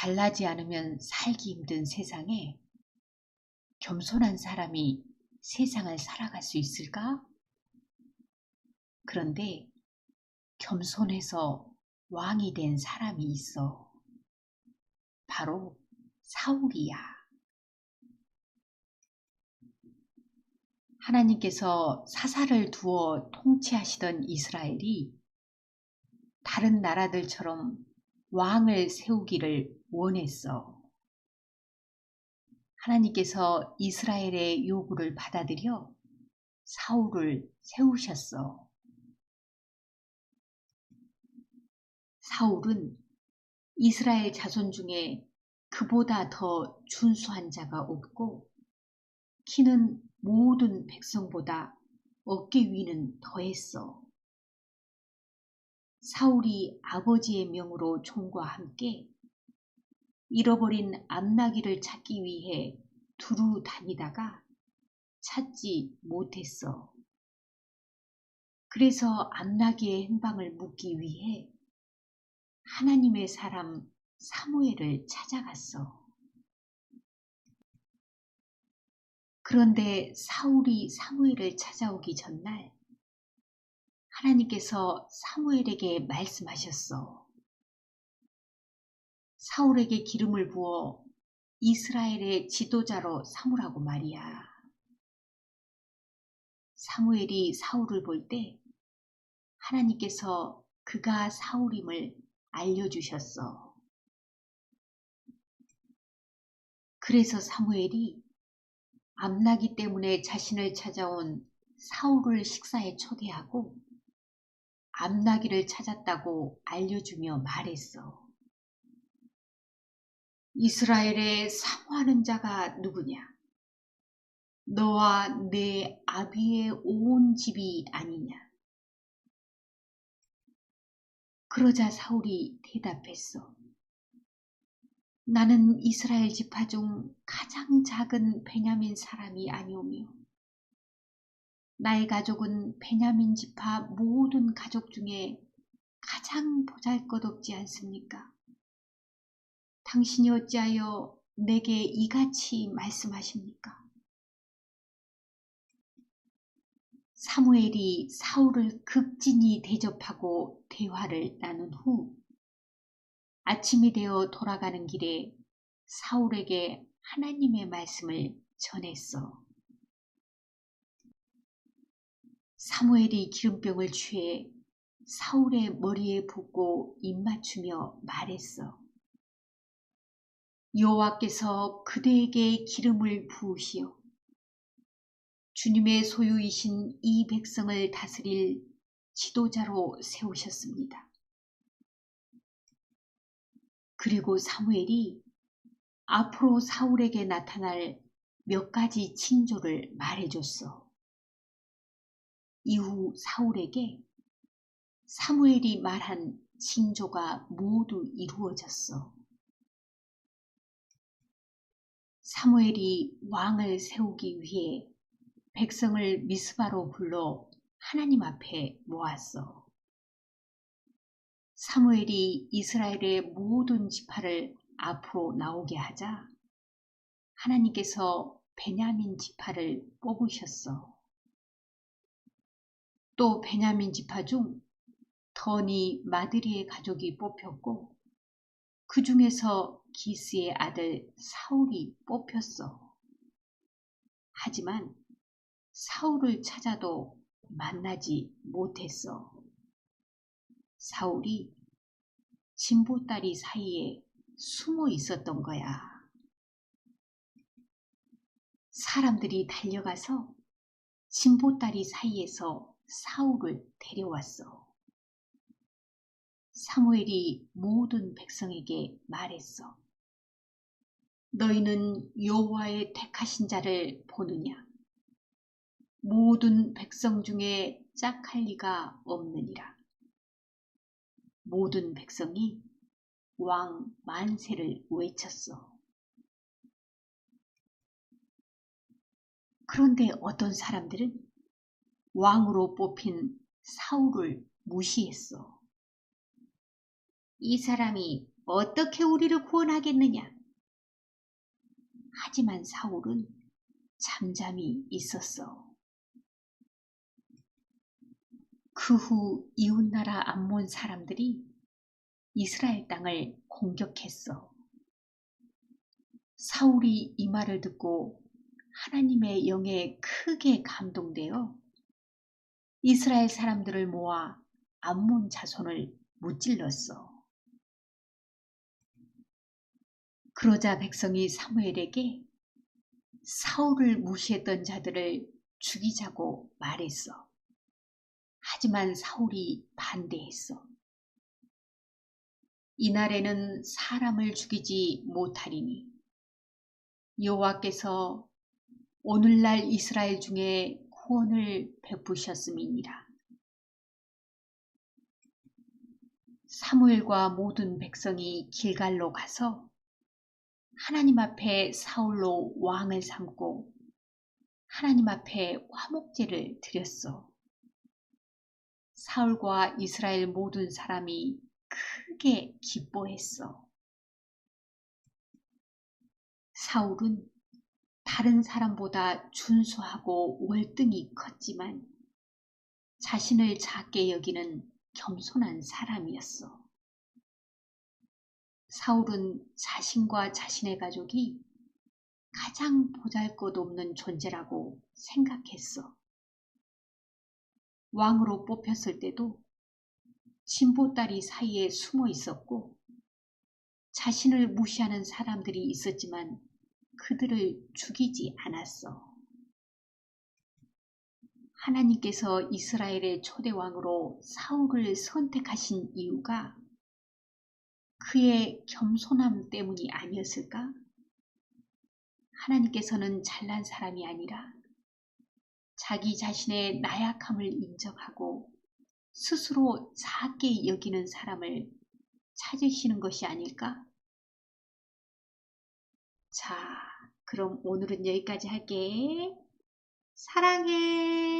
잘나지 않으면 살기 힘든 세상에 겸손한 사람이 세상을 살아갈 수 있을까? 그런데 겸손해서 왕이 된 사람이 있어. 바로 사울이야. 하나님께서 사사를 두어 통치하시던 이스라엘이 다른 나라들처럼 왕을 세우기를 원했어. 하나님께서 이스라엘의 요구를 받아들여 사울을 세우셨어. 사울은 이스라엘 자손 중에 그보다 더 준수한 자가 없고 키는 모든 백성보다 어깨 위는 더했어. 사울이 아버지의 명으로 종과 함께 잃어버린 암나귀를 찾기 위해 두루 다니다가 찾지 못했어. 그래서 암나귀의 행방을 묻기 위해 하나님의 사람 사무엘을 찾아갔어. 그런데 사울이 사무엘을 찾아오기 전날 하나님께서 사무엘에게 말씀하셨어. 사울에게 기름을 부어 이스라엘의 지도자로 삼으라고 말이야. 사무엘이 사울을 볼 때 하나님께서 그가 사울임을 알려주셨어. 그래서 사무엘이 암나귀 때문에 자신을 찾아온 사울을 식사에 초대하고 암나귀를 찾았다고 알려주며 말했어. 이스라엘에 사모하는 자가 누구냐? 너와 내 아비의 온 집이 아니냐? 그러자 사울이 대답했어. 나는 이스라엘 지파 중 가장 작은 베냐민 사람이 아니오며 나의 가족은 베냐민 지파 모든 가족 중에 가장 보잘것없지 않습니까? 당신이 어찌하여 내게 이같이 말씀하십니까? 사무엘이 사울을 극진히 대접하고 대화를 나눈 후 아침이 되어 돌아가는 길에 사울에게 하나님의 말씀을 전했어. 사무엘이 기름병을 취해 사울의 머리에 붓고 입맞추며 말했어. 여호와께서 그대에게 기름을 부으시어 주님의 소유이신 이 백성을 다스릴 지도자로 세우셨습니다. 그리고 사무엘이 앞으로 사울에게 나타날 몇 가지 징조를 말해줬어. 이후 사울에게 사무엘이 말한 징조가 모두 이루어졌어. 사무엘이 왕을 세우기 위해 백성을 미스바로 불러 하나님 앞에 모았어. 사무엘이 이스라엘의 모든 지파를 앞으로 나오게 하자 하나님께서 베냐민 지파를 뽑으셨어. 또 베냐민 지파 중 더니 마드리의 가족이 뽑혔고 그 중에서 기스의 아들 사울이 뽑혔어. 하지만 사울을 찾아도 만나지 못했어. 사울이 진보다리 사이에 숨어 있었던 거야. 사람들이 달려가서 진보다리 사이에서 사울을 데려왔어. 사무엘이 모든 백성에게 말했어. 너희는 여호와의 택하신 자를 보느냐? 모든 백성 중에 짝할 리가 없느니라. 모든 백성이 왕 만세를 외쳤어. 그런데 어떤 사람들은 왕으로 뽑힌 사울을 무시했어. 이 사람이 어떻게 우리를 구원하겠느냐? 하지만 사울은 잠잠히 있었어. 그 후 이웃나라 암몬 사람들이 이스라엘 땅을 공격했어. 사울이 이 말을 듣고 하나님의 영에 크게 감동되어 이스라엘 사람들을 모아 암몬 자손을 무찔렀어. 그러자 백성이 사무엘에게 사울을 무시했던 자들을 죽이자고 말했어. 하지만 사울이 반대했어. 이날에는 사람을 죽이지 못하리니 여호와께서 오늘날 이스라엘 중에 구원을 베푸셨음이니라. 사무엘과 모든 백성이 길갈로 가서 하나님 앞에 사울로 왕을 삼고 하나님 앞에 화목제를 드렸어. 사울과 이스라엘 모든 사람이 크게 기뻐했어. 사울은 다른 사람보다 준수하고 월등히 컸지만 자신을 작게 여기는 겸손한 사람이었어. 사울은 자신과 자신의 가족이 가장 보잘것없는 존재라고 생각했어. 왕으로 뽑혔을 때도 진보다리 사이에 숨어 있었고 자신을 무시하는 사람들이 있었지만 그들을 죽이지 않았어. 하나님께서 이스라엘의 초대왕으로 사울을 선택하신 이유가 그의 겸손함 때문이 아니었을까? 하나님께서는 잘난 사람이 아니라 자기 자신의 나약함을 인정하고 스스로 작게 여기는 사람을 찾으시는 것이 아닐까? 자, 그럼 오늘은 여기까지 할게. 사랑해.